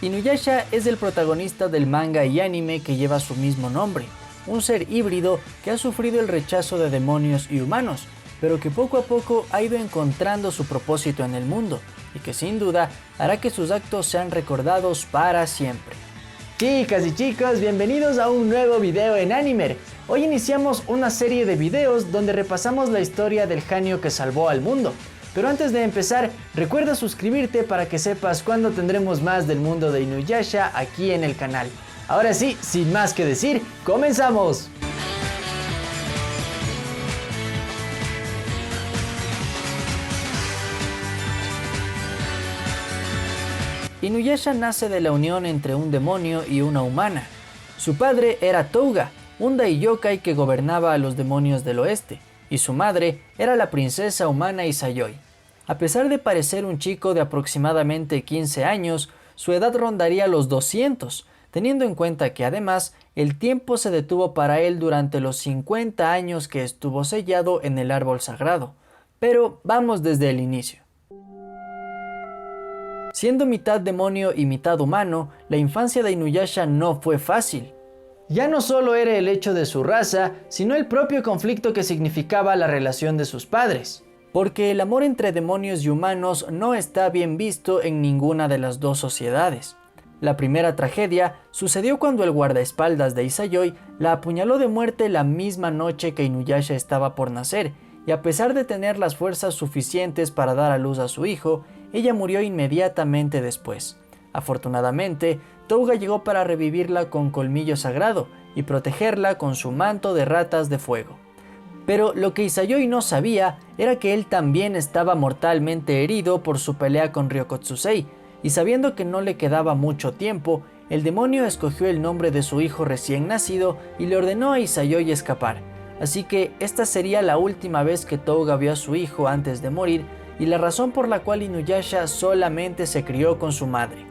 Inuyasha es el protagonista del manga y anime que lleva su mismo nombre, un ser híbrido que ha sufrido el rechazo de demonios y humanos, pero que poco a poco ha ido encontrando su propósito en el mundo, y que sin duda hará que sus actos sean recordados para siempre. Chicas y chicos, bienvenidos a un nuevo video en Animer. Hoy iniciamos una serie de videos donde repasamos la historia del Hanyo que salvó al mundo. Pero antes de empezar, recuerda suscribirte para que sepas cuándo tendremos más del mundo de Inuyasha aquí en el canal. Ahora sí, sin más que decir, ¡comenzamos! Inuyasha nace de la unión entre un demonio y una humana. Su padre era Touga, un Daiyokai que gobernaba a los demonios del oeste, y su madre era la princesa humana Izayoi. A pesar de parecer un chico de aproximadamente 15 años, su edad rondaría los 200, teniendo en cuenta que además el tiempo se detuvo para él durante los 50 años que estuvo sellado en el árbol sagrado. Pero vamos desde el inicio. Siendo mitad demonio y mitad humano, la infancia de Inuyasha no fue fácil. Ya no solo era el hecho de su raza, sino el propio conflicto que significaba la relación de sus padres. Porque el amor entre demonios y humanos no está bien visto en ninguna de las dos sociedades. La primera tragedia sucedió cuando el guardaespaldas de Izayoi la apuñaló de muerte la misma noche que Inuyasha estaba por nacer, y a pesar de tener las fuerzas suficientes para dar a luz a su hijo, ella murió inmediatamente después. Afortunadamente, Touga llegó para revivirla con colmillo sagrado y protegerla con su manto de ratas de fuego. Pero lo que Izayoi no sabía era que él también estaba mortalmente herido por su pelea con Ryokotsusei, y sabiendo que no le quedaba mucho tiempo, el demonio escogió el nombre de su hijo recién nacido y le ordenó a Izayoi escapar. Así que esta sería la última vez que Touga vio a su hijo antes de morir, y la razón por la cual Inuyasha solamente se crió con su madre.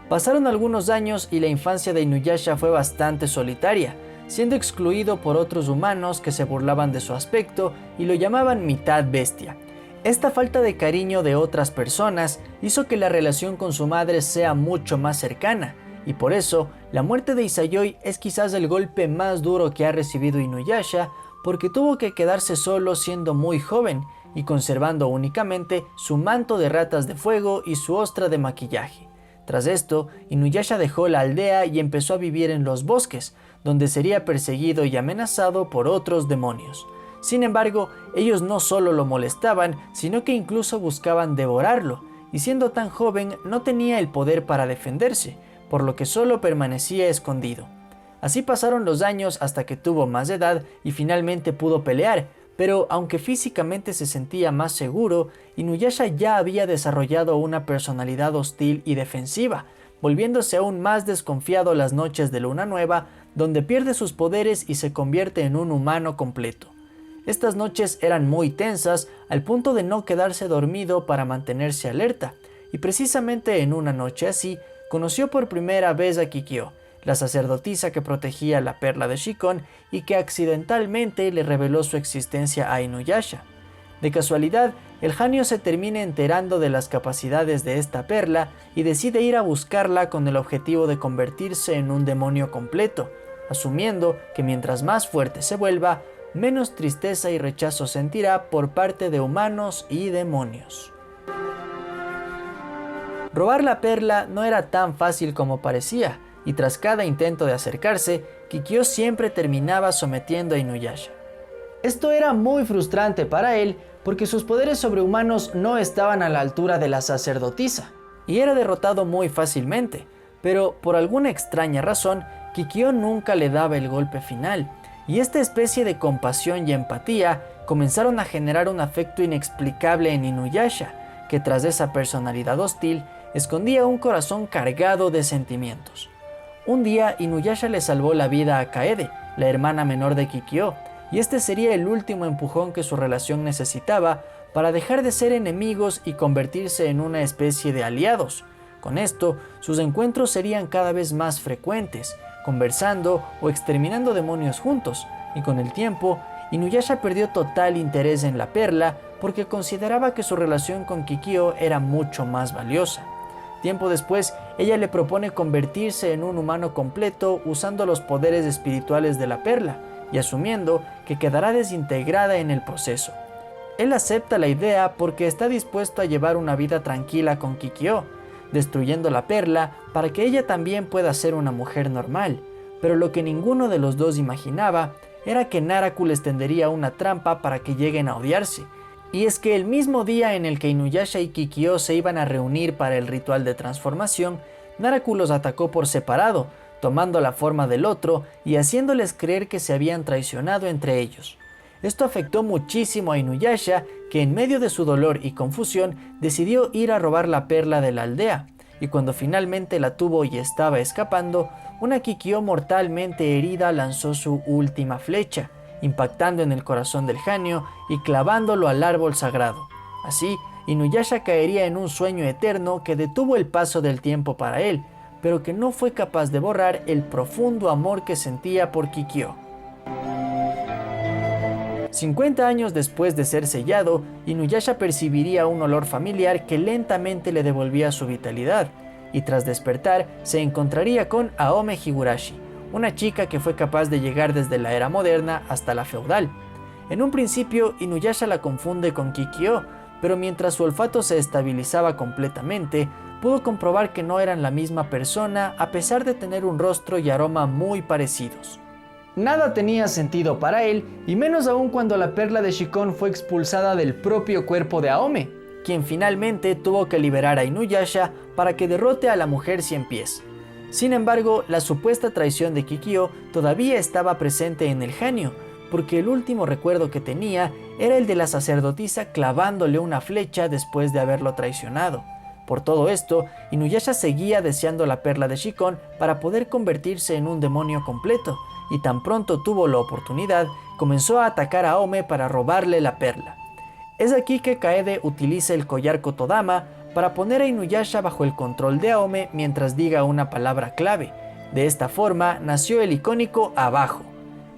Pasaron algunos años y la infancia de Inuyasha fue bastante solitaria, siendo excluido por otros humanos que se burlaban de su aspecto y lo llamaban mitad bestia. Esta falta de cariño de otras personas hizo que la relación con su madre sea mucho más cercana, y por eso la muerte de Izayoi es quizás el golpe más duro que ha recibido Inuyasha, porque tuvo que quedarse solo siendo muy joven y conservando únicamente su manto de ratas de fuego y su ostra de maquillaje. Tras esto, Inuyasha dejó la aldea y empezó a vivir en los bosques, donde sería perseguido y amenazado por otros demonios. Sin embargo, ellos no solo lo molestaban, sino que incluso buscaban devorarlo, y siendo tan joven no tenía el poder para defenderse, por lo que solo permanecía escondido. Así pasaron los años hasta que tuvo más edad y finalmente pudo pelear, pero aunque físicamente se sentía más seguro, Inuyasha ya había desarrollado una personalidad hostil y defensiva, volviéndose aún más desconfiado las noches de luna nueva, donde pierde sus poderes y se convierte en un humano completo. Estas noches eran muy tensas, al punto de no quedarse dormido para mantenerse alerta, y precisamente en una noche así, conoció por primera vez a Kikyo, la sacerdotisa que protegía la perla de Shikon y que accidentalmente le reveló su existencia a Inuyasha. De casualidad, el Hanyo se termina enterando de las capacidades de esta perla y decide ir a buscarla con el objetivo de convertirse en un demonio completo, asumiendo que mientras más fuerte se vuelva, menos tristeza y rechazo sentirá por parte de humanos y demonios. Robar la perla no era tan fácil como parecía, y tras cada intento de acercarse, Kikyo siempre terminaba sometiendo a Inuyasha. Esto era muy frustrante para él porque sus poderes sobrehumanos no estaban a la altura de la sacerdotisa, y era derrotado muy fácilmente, pero por alguna extraña razón, Kikyo nunca le daba el golpe final, y esta especie de compasión y empatía comenzaron a generar un afecto inexplicable en Inuyasha, que tras esa personalidad hostil, escondía un corazón cargado de sentimientos. Un día Inuyasha le salvó la vida a Kaede, la hermana menor de Kikyo, y este sería el último empujón que su relación necesitaba para dejar de ser enemigos y convertirse en una especie de aliados. Con esto, sus encuentros serían cada vez más frecuentes, conversando o exterminando demonios juntos, y con el tiempo, Inuyasha perdió total interés en la perla porque consideraba que su relación con Kikyo era mucho más valiosa. Tiempo después, ella le propone convertirse en un humano completo usando los poderes espirituales de la perla y asumiendo que quedará desintegrada en el proceso. Él acepta la idea porque está dispuesto a llevar una vida tranquila con Kikyo, destruyendo la perla para que ella también pueda ser una mujer normal, pero lo que ninguno de los dos imaginaba era que Naraku les tendería una trampa para que lleguen a odiarse. Y es que el mismo día en el que Inuyasha y Kikyo se iban a reunir para el ritual de transformación, Naraku los atacó por separado, tomando la forma del otro y haciéndoles creer que se habían traicionado entre ellos. Esto afectó muchísimo a Inuyasha, que en medio de su dolor y confusión decidió ir a robar la perla de la aldea, y cuando finalmente la tuvo y estaba escapando, una Kikyo mortalmente herida lanzó su última flecha, impactando en el corazón del Hanyo y clavándolo al árbol sagrado. Así, Inuyasha caería en un sueño eterno que detuvo el paso del tiempo para él, pero que no fue capaz de borrar el profundo amor que sentía por Kikyo. 50 años después de ser sellado, Inuyasha percibiría un olor familiar que lentamente le devolvía su vitalidad, y tras despertar se encontraría con Aome Higurashi, una chica que fue capaz de llegar desde la era moderna hasta la feudal. En un principio, Inuyasha la confunde con Kikyo, pero mientras su olfato se estabilizaba completamente, pudo comprobar que no eran la misma persona a pesar de tener un rostro y aroma muy parecidos. Nada tenía sentido para él, y menos aún cuando la perla de Shikon fue expulsada del propio cuerpo de Aome, quien finalmente tuvo que liberar a Inuyasha para que derrote a la mujer 100 pies. Sin embargo, la supuesta traición de Kikyo todavía estaba presente en el Hanyo, porque el último recuerdo que tenía era el de la sacerdotisa clavándole una flecha después de haberlo traicionado. Por todo esto, Inuyasha seguía deseando la perla de Shikon para poder convertirse en un demonio completo, y tan pronto tuvo la oportunidad, comenzó a atacar a Aome para robarle la perla. Es aquí que Kaede utiliza el collar Kotodama para poner a Inuyasha bajo el control de Aome mientras diga una palabra clave. De esta forma nació el icónico Abajo.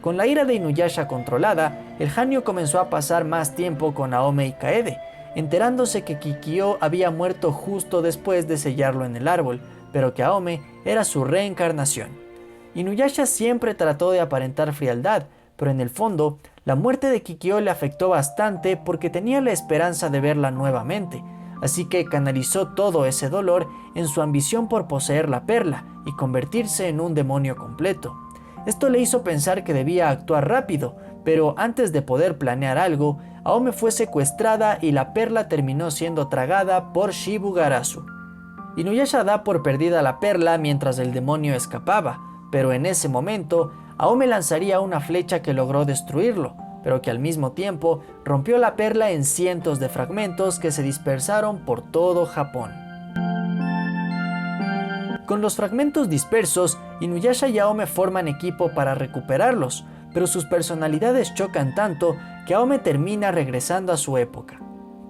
Con la ira de Inuyasha controlada, el Hanyo comenzó a pasar más tiempo con Aome y Kaede, enterándose que Kikyo había muerto justo después de sellarlo en el árbol, pero que Aome era su reencarnación. Inuyasha siempre trató de aparentar frialdad, pero en el fondo, la muerte de Kikyo le afectó bastante porque tenía la esperanza de verla nuevamente, así que canalizó todo ese dolor en su ambición por poseer la perla y convertirse en un demonio completo. Esto le hizo pensar que debía actuar rápido, pero antes de poder planear algo, Aome fue secuestrada y la perla terminó siendo tragada por Shibugarasu. Inuyasha da por perdida la perla mientras el demonio escapaba, pero en ese momento, Aome lanzaría una flecha que logró destruirlo, pero que al mismo tiempo rompió la perla en cientos de fragmentos que se dispersaron por todo Japón. Con los fragmentos dispersos, Inuyasha y Aome forman equipo para recuperarlos, pero sus personalidades chocan tanto que Aome termina regresando a su época.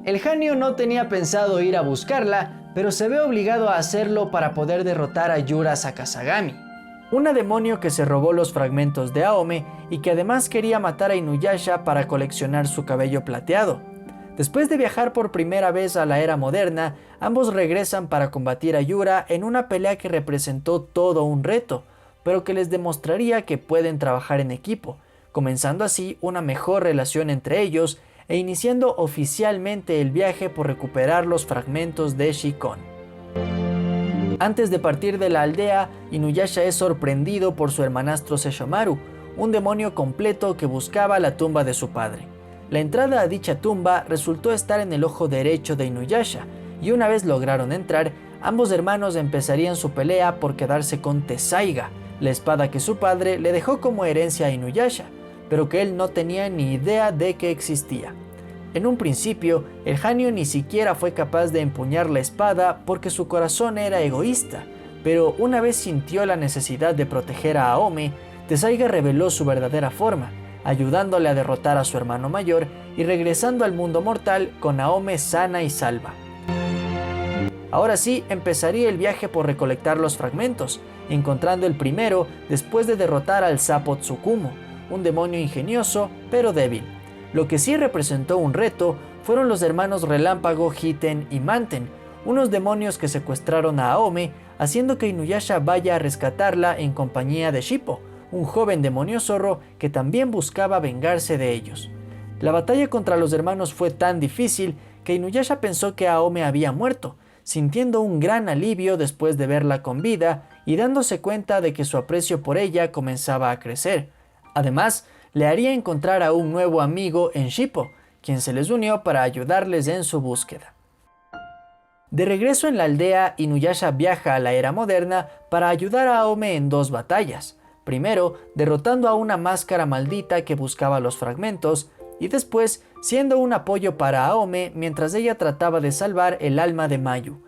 El Hanyo no tenía pensado ir a buscarla, pero se ve obligado a hacerlo para poder derrotar a Yura Sakazagami, una demonio que se robó los fragmentos de Aome y que además quería matar a Inuyasha para coleccionar su cabello plateado. Después de viajar por primera vez a la era moderna, ambos regresan para combatir a Yura en una pelea que representó todo un reto, pero que les demostraría que pueden trabajar en equipo, comenzando así una mejor relación entre ellos e iniciando oficialmente el viaje por recuperar los fragmentos de Shikon. Antes de partir de la aldea, Inuyasha es sorprendido por su hermanastro Sesshomaru, un demonio completo que buscaba la tumba de su padre. La entrada a dicha tumba resultó estar en el ojo derecho de Inuyasha, y una vez lograron entrar, ambos hermanos empezarían su pelea por quedarse con Tessaiga, la espada que su padre le dejó como herencia a Inuyasha, pero que él no tenía ni idea de que existía. En un principio, el Hanyo ni siquiera fue capaz de empuñar la espada porque su corazón era egoísta, pero una vez sintió la necesidad de proteger a Aome, Tessaiga reveló su verdadera forma, ayudándole a derrotar a su hermano mayor y regresando al mundo mortal con Aome sana y salva. Ahora sí, empezaría el viaje por recolectar los fragmentos, encontrando el primero después de derrotar al sapo Tsukumo, un demonio ingenioso pero débil. Lo que sí representó un reto fueron los hermanos Relámpago, Hiten y Manten, unos demonios que secuestraron a Aome, haciendo que Inuyasha vaya a rescatarla en compañía de Shippo, un joven demonio zorro que también buscaba vengarse de ellos. La batalla contra los hermanos fue tan difícil que Inuyasha pensó que Aome había muerto, sintiendo un gran alivio después de verla con vida y dándose cuenta de que su aprecio por ella comenzaba a crecer. Además, le haría encontrar a un nuevo amigo en Shippo, quien se les unió para ayudarles en su búsqueda. De regreso en la aldea, Inuyasha viaja a la era moderna para ayudar a Aome en dos batallas. Primero, derrotando a una máscara maldita que buscaba los fragmentos, y después siendo un apoyo para Aome mientras ella trataba de salvar el alma de Mayu.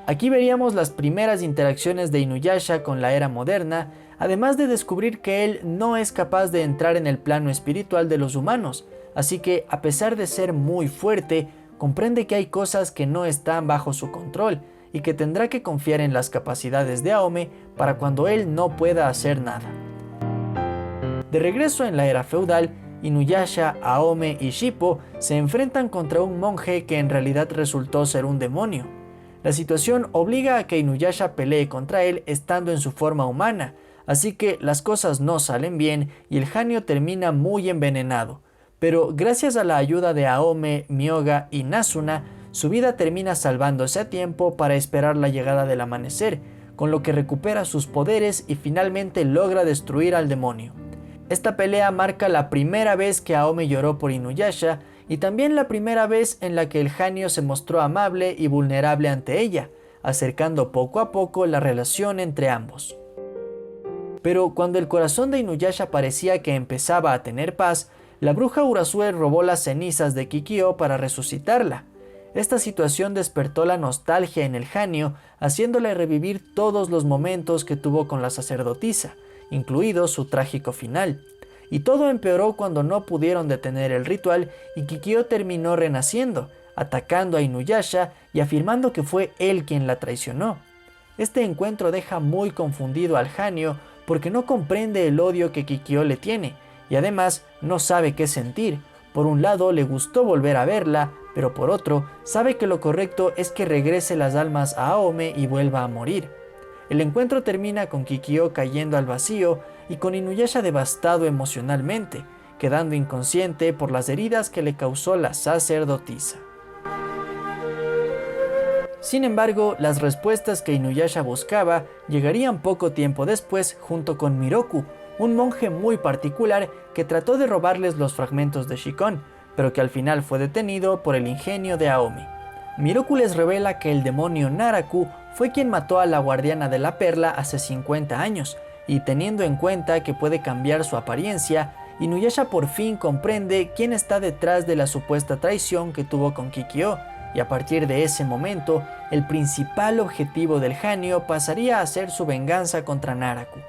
Aquí veríamos las primeras interacciones de Inuyasha con la era moderna, además de descubrir que él no es capaz de entrar en el plano espiritual de los humanos, así que a pesar de ser muy fuerte, comprende que hay cosas que no están bajo su control y que tendrá que confiar en las capacidades de Aome para cuando él no pueda hacer nada. De regreso en la era feudal, Inuyasha, Aome y Shippo se enfrentan contra un monje que en realidad resultó ser un demonio. La situación obliga a que Inuyasha pelee contra él estando en su forma humana, así que las cosas no salen bien y el Hanyo termina muy envenenado. Pero gracias a la ayuda de Aome, Myoga y Nasuna, su vida termina salvándose a tiempo para esperar la llegada del amanecer, con lo que recupera sus poderes y finalmente logra destruir al demonio. Esta pelea marca la primera vez que Aome lloró por Inuyasha y también la primera vez en la que el Hanyo se mostró amable y vulnerable ante ella, acercando poco a poco la relación entre ambos. Pero cuando el corazón de Inuyasha parecía que empezaba a tener paz, la bruja Urasue robó las cenizas de Kikyo para resucitarla. Esta situación despertó la nostalgia en el Hanyo, haciéndole revivir todos los momentos que tuvo con la sacerdotisa, incluido su trágico final. Y todo empeoró cuando no pudieron detener el ritual y Kikyo terminó renaciendo, atacando a Inuyasha y afirmando que fue él quien la traicionó. Este encuentro deja muy confundido al Hanyo porque no comprende el odio que Kikyo le tiene y además no sabe qué sentir. Por un lado le gustó volver a verla, pero por otro sabe que lo correcto es que regrese las almas a Aome y vuelva a morir. El encuentro termina con Kikyo cayendo al vacío y con Inuyasha devastado emocionalmente, quedando inconsciente por las heridas que le causó la sacerdotisa. Sin embargo, las respuestas que Inuyasha buscaba llegarían poco tiempo después junto con Miroku, un monje muy particular que trató de robarles los fragmentos de Shikon, pero que al final fue detenido por el ingenio de Aome. Miroku les revela que el demonio Naraku fue quien mató a la guardiana de la perla hace 50 años, y teniendo en cuenta que puede cambiar su apariencia, Inuyasha por fin comprende quién está detrás de la supuesta traición que tuvo con Kikyo, y a partir de ese momento, el principal objetivo del Hanyo pasaría a ser su venganza contra Naraku.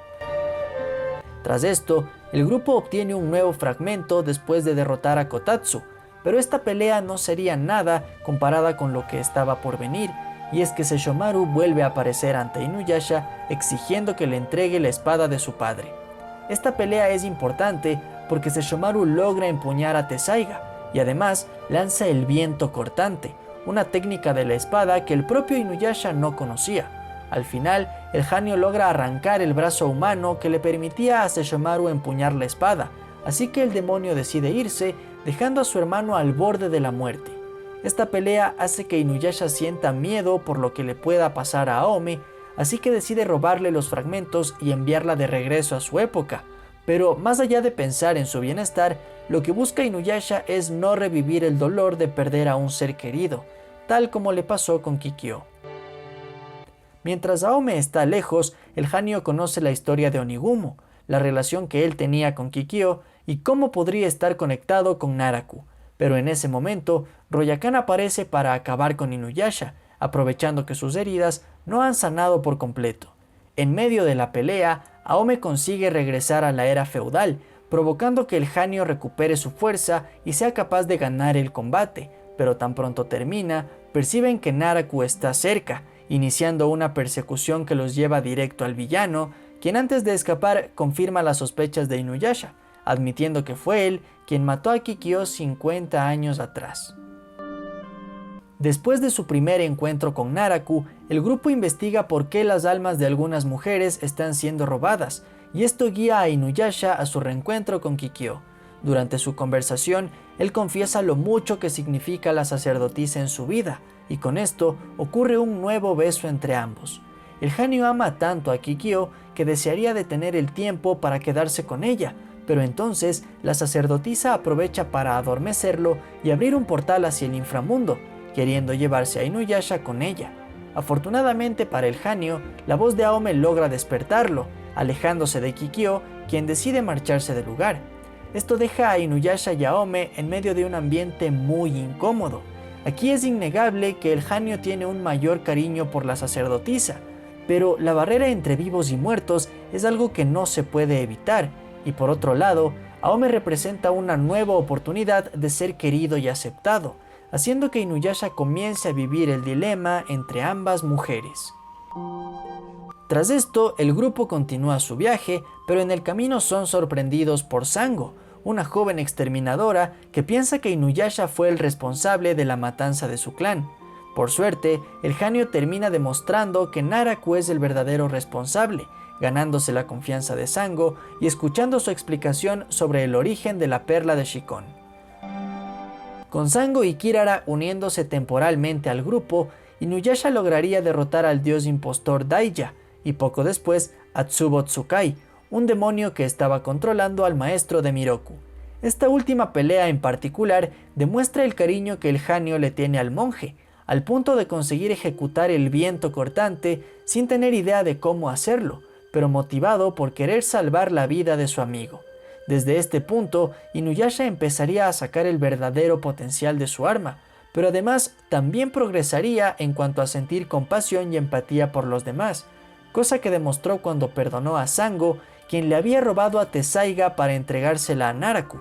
Tras esto, el grupo obtiene un nuevo fragmento después de derrotar a Kotatsu, pero esta pelea no sería nada comparada con lo que estaba por venir, y es que Sesshomaru vuelve a aparecer ante Inuyasha exigiendo que le entregue la espada de su padre. Esta pelea es importante porque Sesshomaru logra empuñar a Tessaiga y además lanza el viento cortante, una técnica de la espada que el propio Inuyasha no conocía. Al final, el Hanyo logra arrancar el brazo humano que le permitía a Sesshomaru empuñar la espada, así que el demonio decide irse, dejando a su hermano al borde de la muerte. Esta pelea hace que Inuyasha sienta miedo por lo que le pueda pasar a Aome, así que decide robarle los fragmentos y enviarla de regreso a su época. Pero más allá de pensar en su bienestar, lo que busca Inuyasha es no revivir el dolor de perder a un ser querido, tal como le pasó con Kikyo. Mientras Aome está lejos, el Hanyo conoce la historia de Onigumo, la relación que él tenía con Kikyo y cómo podría estar conectado con Naraku. Pero en ese momento, Royakan aparece para acabar con Inuyasha, aprovechando que sus heridas no han sanado por completo. En medio de la pelea, Aome consigue regresar a la era feudal, provocando que el Hanyo recupere su fuerza y sea capaz de ganar el combate, pero tan pronto termina, perciben que Naraku está cerca, iniciando una persecución que los lleva directo al villano, quien antes de escapar confirma las sospechas de Inuyasha, admitiendo que fue él quien mató a Kikyo 50 años atrás. Después de su primer encuentro con Naraku, el grupo investiga por qué las almas de algunas mujeres están siendo robadas, y esto guía a Inuyasha a su reencuentro con Kikyo. Durante su conversación, él confiesa lo mucho que significa la sacerdotisa en su vida, y con esto ocurre un nuevo beso entre ambos. El Hanyo ama tanto a Kikyo que desearía detener el tiempo para quedarse con ella, pero entonces la sacerdotisa aprovecha para adormecerlo y abrir un portal hacia el inframundo, queriendo llevarse a Inuyasha con ella. Afortunadamente para el Hanyo, la voz de Aome logra despertarlo, alejándose de Kikyo, quien decide marcharse del lugar. Esto deja a Inuyasha y a Aome en medio de un ambiente muy incómodo. Aquí es innegable que el Hanyo tiene un mayor cariño por la sacerdotisa, pero la barrera entre vivos y muertos es algo que no se puede evitar, y por otro lado, Aome representa una nueva oportunidad de ser querido y aceptado, haciendo que Inuyasha comience a vivir el dilema entre ambas mujeres. Tras esto, el grupo continúa su viaje, pero en el camino son sorprendidos por Sango, una joven exterminadora que piensa que Inuyasha fue el responsable de la matanza de su clan. Por suerte, el Hanyo termina demostrando que Naraku es el verdadero responsable, ganándose la confianza de Sango y escuchando su explicación sobre el origen de la perla de Shikon. Con Sango y Kirara uniéndose temporalmente al grupo, Inuyasha lograría derrotar al dios impostor Daija y poco después a Tsubo Tsukai, un demonio que estaba controlando al maestro de Miroku. Esta última pelea en particular demuestra el cariño que el Hanyo le tiene al monje, al punto de conseguir ejecutar el viento cortante sin tener idea de cómo hacerlo, pero motivado por querer salvar la vida de su amigo. Desde este punto, Inuyasha empezaría a sacar el verdadero potencial de su arma, pero además también progresaría en cuanto a sentir compasión y empatía por los demás, cosa que demostró cuando perdonó a Sango, quien le había robado a Tessaiga para entregársela a Naraku.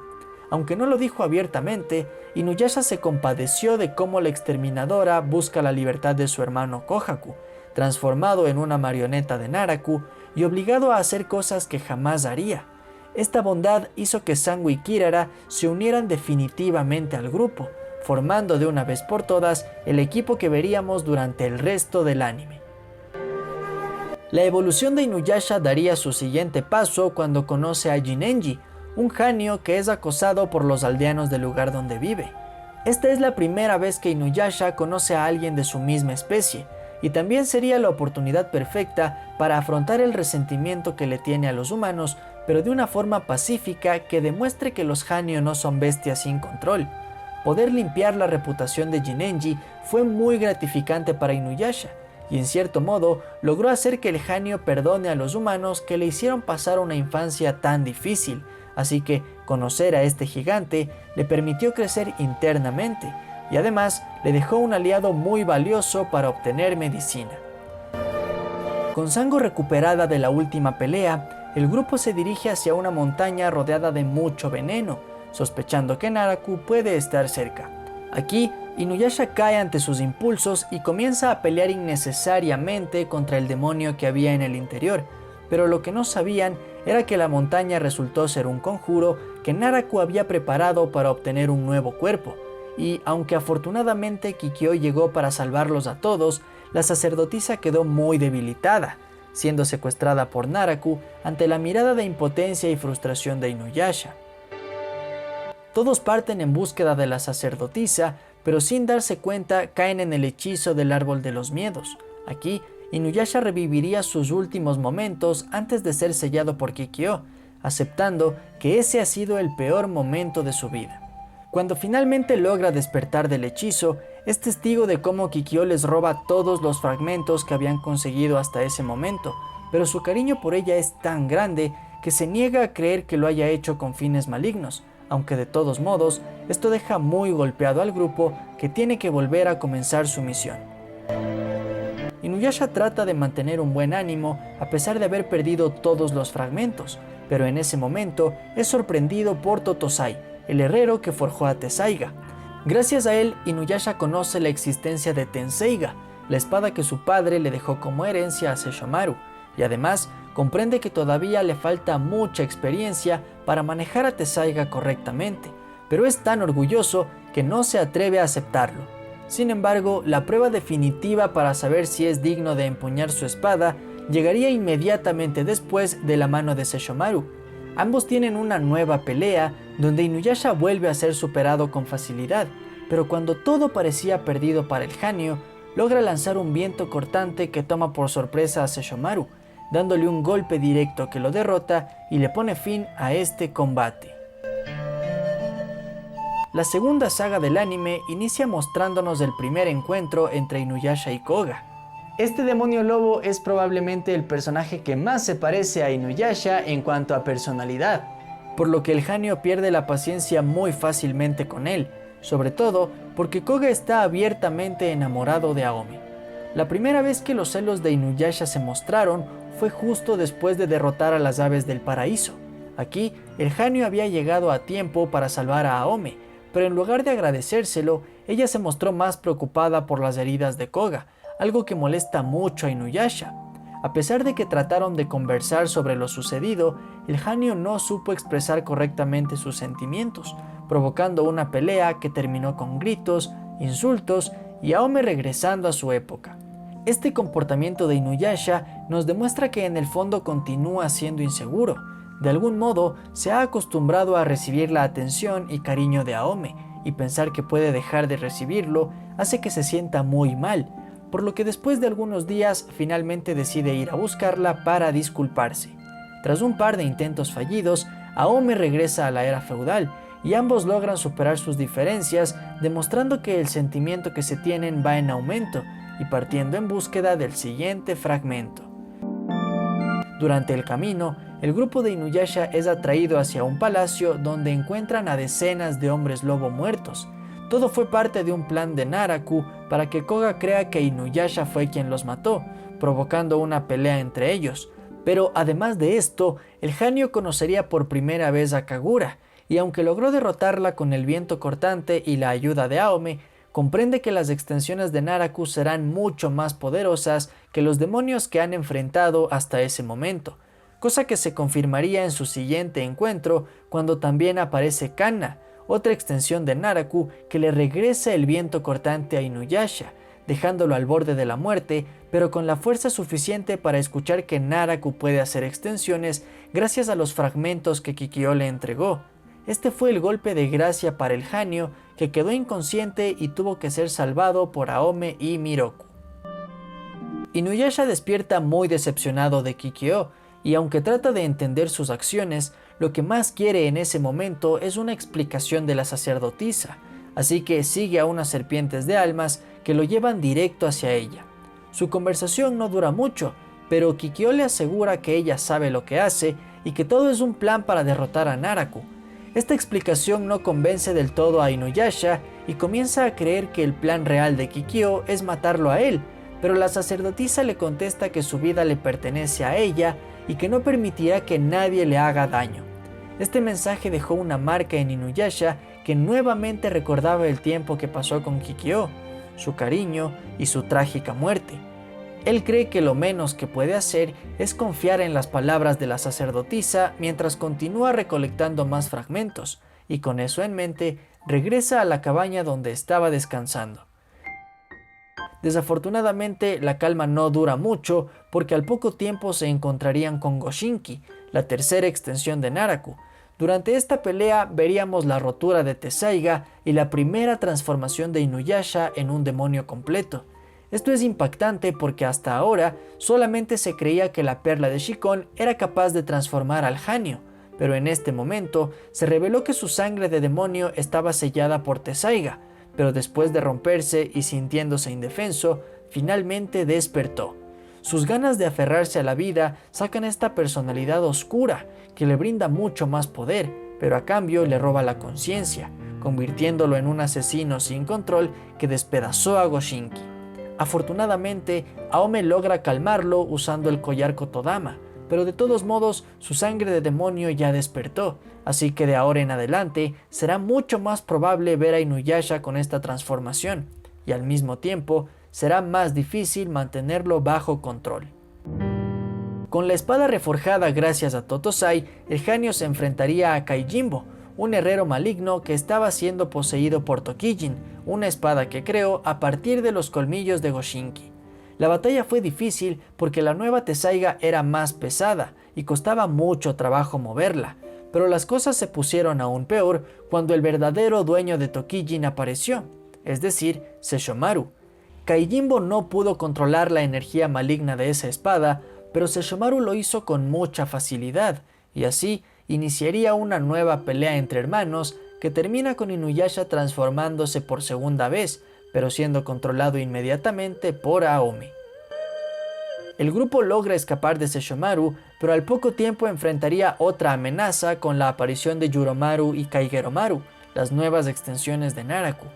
Aunque no lo dijo abiertamente, Inuyasha se compadeció de cómo la exterminadora busca la libertad de su hermano Kohaku, transformado en una marioneta de Naraku y obligado a hacer cosas que jamás haría. Esta bondad hizo que Sango y Kirara se unieran definitivamente al grupo, formando de una vez por todas el equipo que veríamos durante el resto del anime. La evolución de Inuyasha daría su siguiente paso cuando conoce a Jinenji, un Hanyo que es acosado por los aldeanos del lugar donde vive. Esta es la primera vez que Inuyasha conoce a alguien de su misma especie, y también sería la oportunidad perfecta para afrontar el resentimiento que le tiene a los humanos, pero de una forma pacífica que demuestre que los Hanyo no son bestias sin control. Poder limpiar la reputación de Jinenji fue muy gratificante para Inuyasha, y en cierto modo logró hacer que el Hanyo perdone a los humanos que le hicieron pasar una infancia tan difícil, así que conocer a este gigante le permitió crecer internamente, y además le dejó un aliado muy valioso para obtener medicina. Con Sango recuperada de la última pelea, el grupo se dirige hacia una montaña rodeada de mucho veneno, sospechando que Naraku puede estar cerca. Aquí, Inuyasha cae ante sus impulsos y comienza a pelear innecesariamente contra el demonio que había en el interior, pero lo que no sabían era que la montaña resultó ser un conjuro que Naraku había preparado para obtener un nuevo cuerpo, y aunque afortunadamente Kikyo llegó para salvarlos a todos, la sacerdotisa quedó muy debilitada, siendo secuestrada por Naraku ante la mirada de impotencia y frustración de Inuyasha. Todos parten en búsqueda de la sacerdotisa, pero sin darse cuenta caen en el hechizo del árbol de los miedos. Aquí, Inuyasha reviviría sus últimos momentos antes de ser sellado por Kikyo, aceptando que ese ha sido el peor momento de su vida. Cuando finalmente logra despertar del hechizo, es testigo de cómo Kikyo les roba todos los fragmentos que habían conseguido hasta ese momento, pero su cariño por ella es tan grande que se niega a creer que lo haya hecho con fines malignos, aunque de todos modos, esto deja muy golpeado al grupo que tiene que volver a comenzar su misión. Inuyasha trata de mantener un buen ánimo a pesar de haber perdido todos los fragmentos, pero en ese momento es sorprendido por Totosai, el herrero que forjó a Tessaiga. Gracias a él, Inuyasha conoce la existencia de Tenseiga, la espada que su padre le dejó como herencia a Sesshomaru, y además comprende que todavía le falta mucha experiencia para manejar a Tessaiga correctamente, pero es tan orgulloso que no se atreve a aceptarlo. Sin embargo, la prueba definitiva para saber si es digno de empuñar su espada llegaría inmediatamente después de la mano de Sesshomaru. Ambos tienen una nueva pelea donde Inuyasha vuelve a ser superado con facilidad, pero cuando todo parecía perdido para el Hanyo, logra lanzar un viento cortante que toma por sorpresa a Sesshomaru, dándole un golpe directo que lo derrota y le pone fin a este combate. La segunda saga del anime inicia mostrándonos el primer encuentro entre Inuyasha y Koga. Este demonio lobo es probablemente el personaje que más se parece a Inuyasha en cuanto a personalidad, por lo que el Hanyo pierde la paciencia muy fácilmente con él, sobre todo porque Koga está abiertamente enamorado de Aome. La primera vez que los celos de Inuyasha se mostraron fue justo después de derrotar a las aves del paraíso. Aquí, el Hanyo había llegado a tiempo para salvar a Aome, pero en lugar de agradecérselo, ella se mostró más preocupada por las heridas de Koga, algo que molesta mucho a Inuyasha. A pesar de que trataron de conversar sobre lo sucedido, el Hanyo no supo expresar correctamente sus sentimientos, provocando una pelea que terminó con gritos, insultos y Aome regresando a su época. Este comportamiento de Inuyasha nos demuestra que en el fondo continúa siendo inseguro. De algún modo, se ha acostumbrado a recibir la atención y cariño de Aome, y pensar que puede dejar de recibirlo hace que se sienta muy mal, por lo que después de algunos días finalmente decide ir a buscarla para disculparse. Tras un par de intentos fallidos, Aome regresa a la era feudal, y ambos logran superar sus diferencias, demostrando que el sentimiento que se tienen va en aumento, y partiendo en búsqueda del siguiente fragmento. Durante el camino, el grupo de Inuyasha es atraído hacia un palacio donde encuentran a decenas de hombres lobo muertos. Todo fue parte de un plan de Naraku para que Koga crea que Inuyasha fue quien los mató, provocando una pelea entre ellos. Pero además de esto, el Hanyo conocería por primera vez a Kagura, y aunque logró derrotarla con el viento cortante y la ayuda de Aome, comprende que las extensiones de Naraku serán mucho más poderosas que los demonios que han enfrentado hasta ese momento, cosa que se confirmaría en su siguiente encuentro cuando también aparece Kanna, otra extensión de Naraku que le regresa el viento cortante a Inuyasha, dejándolo al borde de la muerte, pero con la fuerza suficiente para escuchar que Naraku puede hacer extensiones gracias a los fragmentos que Kikyo le entregó. Este fue el golpe de gracia para el Hanyo, que quedó inconsciente y tuvo que ser salvado por Aome y Miroku. Inuyasha despierta muy decepcionado de Kikyo, y aunque trata de entender sus acciones, lo que más quiere en ese momento es una explicación de la sacerdotisa, así que sigue a unas serpientes de almas que lo llevan directo hacia ella. Su conversación no dura mucho, pero Kikyo le asegura que ella sabe lo que hace y que todo es un plan para derrotar a Naraku. Esta explicación no convence del todo a Inuyasha y comienza a creer que el plan real de Kikyo es matarlo a él, pero la sacerdotisa le contesta que su vida le pertenece a ella y que no permitirá que nadie le haga daño. Este mensaje dejó una marca en Inuyasha que nuevamente recordaba el tiempo que pasó con Kikyo, su cariño y su trágica muerte. Él cree que lo menos que puede hacer es confiar en las palabras de la sacerdotisa mientras continúa recolectando más fragmentos, y con eso en mente, regresa a la cabaña donde estaba descansando. Desafortunadamente, la calma no dura mucho porque al poco tiempo se encontrarían con Goshinki, la tercera extensión de Naraku. Durante esta pelea veríamos la rotura de Tessaiga y la primera transformación de Inuyasha en un demonio completo. Esto es impactante porque hasta ahora solamente se creía que la perla de Shikon era capaz de transformar al Hanyo, pero en este momento se reveló que su sangre de demonio estaba sellada por Tessaiga, pero después de romperse y sintiéndose indefenso, finalmente despertó. Sus ganas de aferrarse a la vida sacan esta personalidad oscura que le brinda mucho más poder, pero a cambio le roba la conciencia, convirtiéndolo en un asesino sin control que despedazó a Goshinki. Afortunadamente, Aome logra calmarlo usando el collar Kotodama, pero de todos modos su sangre de demonio ya despertó, así que de ahora en adelante será mucho más probable ver a Inuyasha con esta transformación, y al mismo tiempo será más difícil mantenerlo bajo control. Con la espada reforjada gracias a Totosai, el Hanyo se enfrentaría a Kaijimbo, un herrero maligno que estaba siendo poseído por Tokijin, una espada que creó a partir de los colmillos de Goshinki. La batalla fue difícil porque la nueva Tessaiga era más pesada y costaba mucho trabajo moverla, pero las cosas se pusieron aún peor cuando el verdadero dueño de Tokijin apareció, es decir, Sesshomaru. Kaijimbo no pudo controlar la energía maligna de esa espada, pero Sesshomaru lo hizo con mucha facilidad, y así iniciaría una nueva pelea entre hermanos que termina con Inuyasha transformándose por segunda vez, pero siendo controlado inmediatamente por Aome. El grupo logra escapar de Sesshomaru, pero al poco tiempo enfrentaría otra amenaza con la aparición de Yuromaru y Kaigeromaru, las nuevas extensiones de Naraku.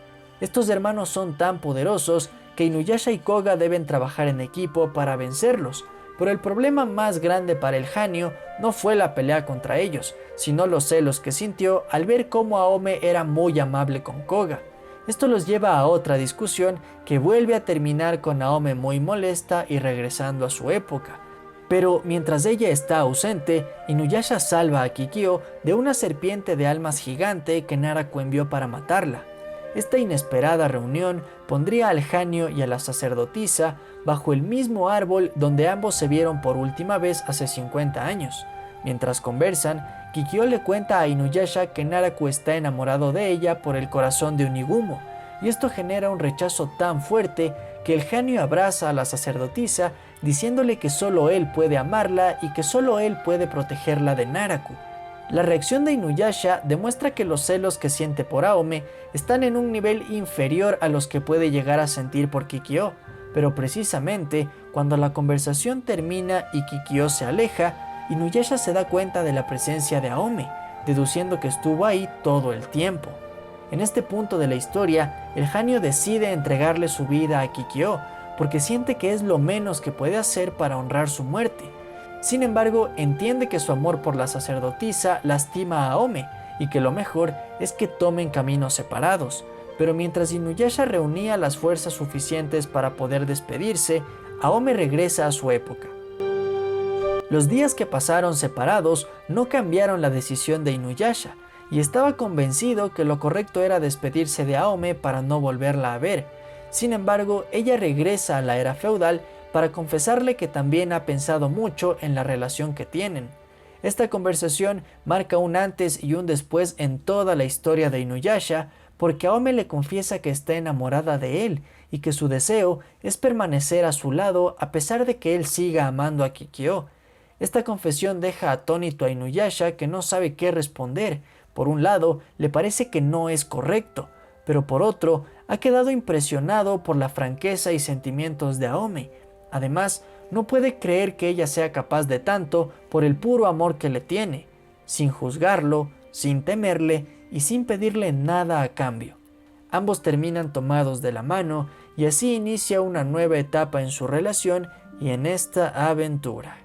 Estos hermanos son tan poderosos que Inuyasha y Koga deben trabajar en equipo para vencerlos, pero el problema más grande para el Hanyo no fue la pelea contra ellos, sino los celos que sintió al ver cómo Aome era muy amable con Koga. Esto los lleva a otra discusión que vuelve a terminar con Aome muy molesta y regresando a su época. Pero mientras ella está ausente, Inuyasha salva a Kikyo de una serpiente de almas gigante que Naraku envió para matarla. Esta inesperada reunión pondría al Hanyo y a la sacerdotisa bajo el mismo árbol donde ambos se vieron por última vez hace 50 años. Mientras conversan, Kikyo le cuenta a Inuyasha que Naraku está enamorado de ella por el corazón de Unigumo, y esto genera un rechazo tan fuerte que el Hanyo abraza a la sacerdotisa diciéndole que solo él puede amarla y que solo él puede protegerla de Naraku. La reacción de Inuyasha demuestra que los celos que siente por Aome están en un nivel inferior a los que puede llegar a sentir por Kikyo, pero precisamente cuando la conversación termina y Kikyo se aleja, Inuyasha se da cuenta de la presencia de Aome, deduciendo que estuvo ahí todo el tiempo. En este punto de la historia, el Hanyo decide entregarle su vida a Kikyo, porque siente que es lo menos que puede hacer para honrar su muerte. Sin embargo, entiende que su amor por la sacerdotisa lastima a Aome, y que lo mejor es que tomen caminos separados. Pero mientras Inuyasha reunía las fuerzas suficientes para poder despedirse, Aome regresa a su época. Los días que pasaron separados no cambiaron la decisión de Inuyasha, y estaba convencido que lo correcto era despedirse de Aome para no volverla a ver. Sin embargo, ella regresa a la era feudal para confesarle que también ha pensado mucho en la relación que tienen. Esta conversación marca un antes y un después en toda la historia de Inuyasha, porque Aome le confiesa que está enamorada de él y que su deseo es permanecer a su lado a pesar de que él siga amando a Kikyo. Esta confesión deja atónito a Inuyasha, que no sabe qué responder. Por un lado, le parece que no es correcto, pero por otro, ha quedado impresionado por la franqueza y sentimientos de Aome. Además, no puede creer que ella sea capaz de tanto por el puro amor que le tiene, sin juzgarlo, sin temerle y sin pedirle nada a cambio. Ambos terminan tomados de la mano y así inicia una nueva etapa en su relación y en esta aventura.